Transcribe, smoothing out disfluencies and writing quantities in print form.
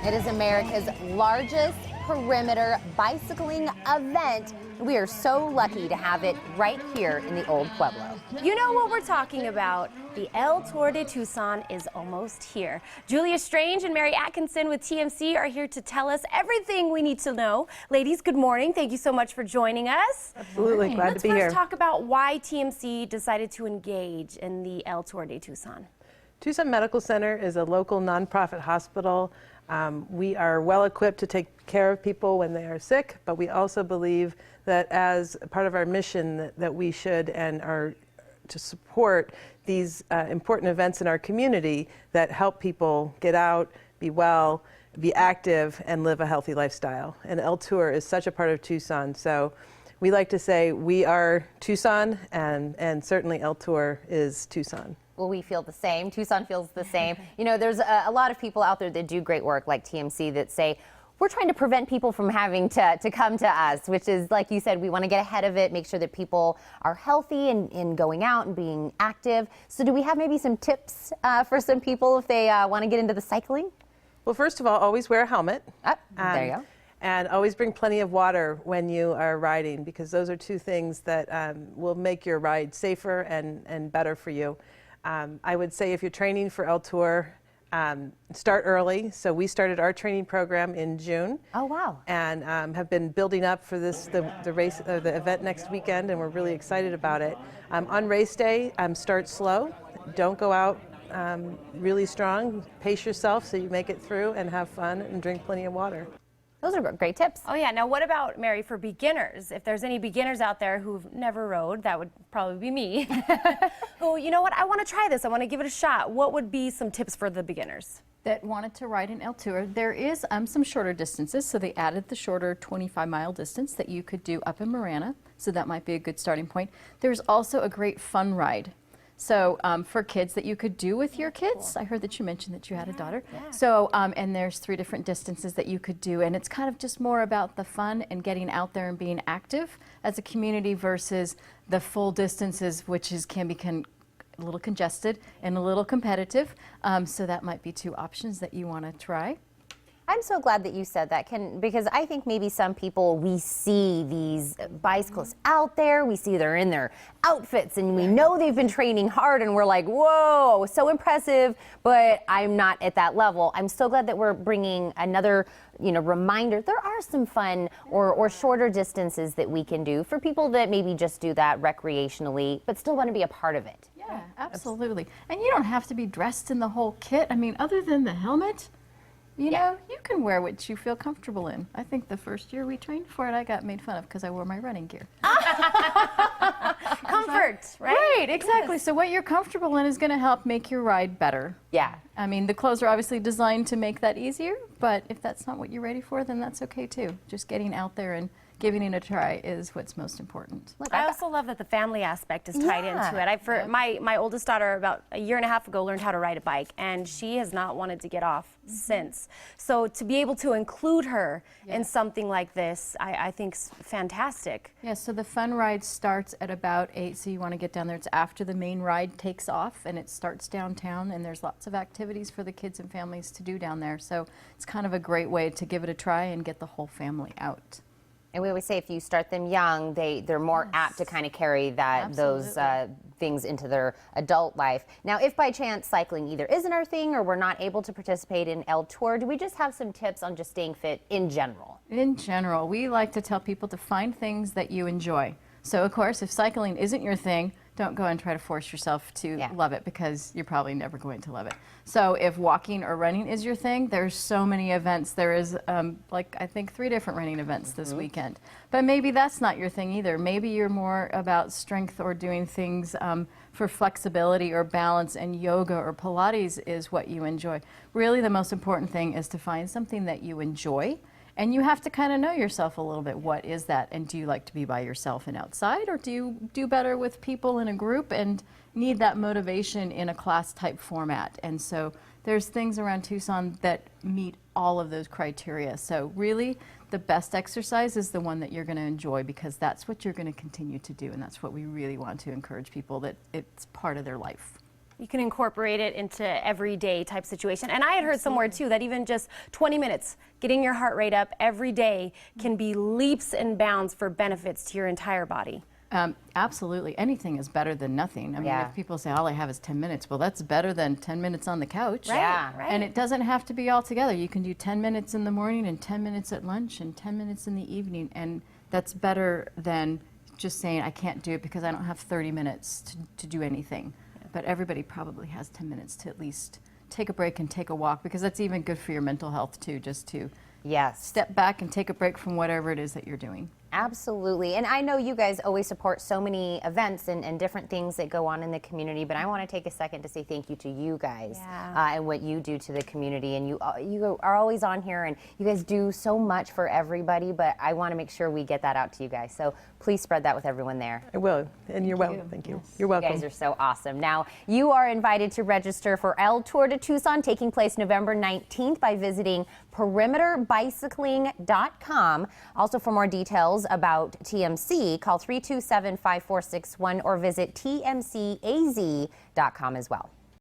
It is America's largest perimeter bicycling event. We are so lucky to have it right here in the Old Pueblo. You know what we're talking about. The El Tour de Tucson is almost here. Julia Strange and Mary Atkinson with TMC are here to tell us everything we need to know. Ladies, good morning. Thank you so much for joining us. Absolutely, glad to be here. Let's first talk about why TMC decided to engage in the El Tour de Tucson. Tucson Medical Center is a local nonprofit hospital. We are well equipped to take care of people when they are sick, but we also believe that as part of our mission that we should and are to support these important events in our community that help people get out, be well, be active, and live a healthy lifestyle. And El Tour is such a part of Tucson. So we like to say we are Tucson, and certainly El Tour is Tucson. Well, we feel the same. Tucson feels the same. You know, there's a lot of people out there that do great work like TMC that say, we're trying to prevent people from having to come to us, which is, like you said, we want to get ahead of it, make sure that people are healthy and going out and being active. So do we have maybe some tips for some people if they want to get into the cycling? Well, first of all, always wear a helmet. There you go. And always bring plenty of water when you are riding, because those are two things that will make your ride safer and better for you. I would say if you're training for El Tour, start early. So we started our training program in June. Oh, wow. And have been building up for the race, the event next weekend, and we're really excited about it. On race day, start slow. Don't go out really strong. Pace yourself so you make it through and have fun and drink plenty of water. Those are great tips. Oh yeah, now what about, Mary, for beginners? If there's any beginners out there who've never rode, that would probably be me. Who, you know what, I want to try this, I want to give it a shot. What would be some tips for the beginners that wanted to ride an El Tour? There is some shorter distances, so they added the shorter 25-mile distance that you could do up in Marana, so that might be a good starting point. There's also a great fun ride. So for kids that you could do with your kids. I heard that you mentioned that you had a daughter. Yeah. So, and there's 3 different distances that you could do, and it's kind of just more about the fun and getting out there and being active as a community versus the full distances, which can be a little congested and a little competitive. So that might be 2 options that you want to try. I'm so glad that you said that, because I think maybe some people, we see these bicyclists out there, we see they're in their outfits, and we know they've been training hard, and we're like, whoa, so impressive, but I'm not at that level. I'm so glad that we're bringing another, reminder. There are some fun or shorter distances that we can do for people that maybe just do that recreationally, but still want to be a part of it. Yeah, absolutely. And you don't have to be dressed in the whole kit. I mean, other than the helmet, you know, you can wear what you feel comfortable in. I think the first year we trained for it, I got made fun of because I wore my running gear. Comfort, right? Right, exactly. Yes. So what you're comfortable in is going to help make your ride better. Yeah. I mean, the clothes are obviously designed to make that easier, but if that's not what you're ready for, then that's okay too. Just getting out there and giving it a try is what's most important. Look, I also love that the family aspect is tied into it. My oldest daughter about a year and a half ago learned how to ride a bike, and she has not wanted to get off since. So to be able to include her in something like this, I think is fantastic. Yeah, so the fun ride starts at about 8, so you want to get down there. It's after the main ride takes off, and it starts downtown, and there's lots of activities for the kids and families to do down there. So it's kind of a great way to give it a try and get the whole family out. And we always say if you start them young, they're more apt to kind of carry those things into their adult life. Now, if by chance cycling either isn't our thing or we're not able to participate in El Tour, do we just have some tips on just staying fit in general? In general, we like to tell people to find things that you enjoy. So, of course, if cycling isn't your thing, don't go and try to force yourself to love it, because you're probably never going to love it. So if walking or running is your thing, there's so many events. There is I think 3 different running events this weekend. But maybe that's not your thing either. Maybe you're more about strength or doing things for flexibility or balance, and yoga or Pilates is what you enjoy. Really, the most important thing is to find something that you enjoy. And you have to kind of know yourself a little bit. What is that? And do you like to be by yourself and outside, or do you do better with people in a group and need that motivation in a class type format? And so there's things around Tucson that meet all of those criteria. So really, the best exercise is the one that you're going to enjoy, because that's what you're going to continue to do, and that's what we really want to encourage people, that it's part of their life. You can incorporate it into everyday type situation. And I had heard somewhere too that even just 20 minutes, getting your heart rate up every day can be leaps and bounds for benefits to your entire body. Absolutely. Anything is better than nothing. I mean, if people say all I have is 10 minutes, well, that's better than 10 minutes on the couch. Yeah. Right. And it doesn't have to be all together. You can do 10 minutes in the morning and 10 minutes at lunch and 10 minutes in the evening. And that's better than just saying I can't do it because I don't have 30 minutes to do anything. But everybody probably has 10 minutes to at least take a break and take a walk, because that's even good for your mental health too, just to step back and take a break from whatever it is that you're doing. Absolutely. And I know you guys always support so many events and different things that go on in the community, but I want to take a second to say thank you to you guys and what you do to the community. And you are always on here, and you guys do so much for everybody, but I want to make sure we get that out to you guys. So please spread that with everyone there. I will, and you're welcome. Thank you. You're welcome. You guys are so awesome. Now, you are invited to register for El Tour de Tucson, taking place November 19th by visiting perimeterbicycling.com. Also, for more details about TMC, call 327-5461 or visit tmcaz.com as well.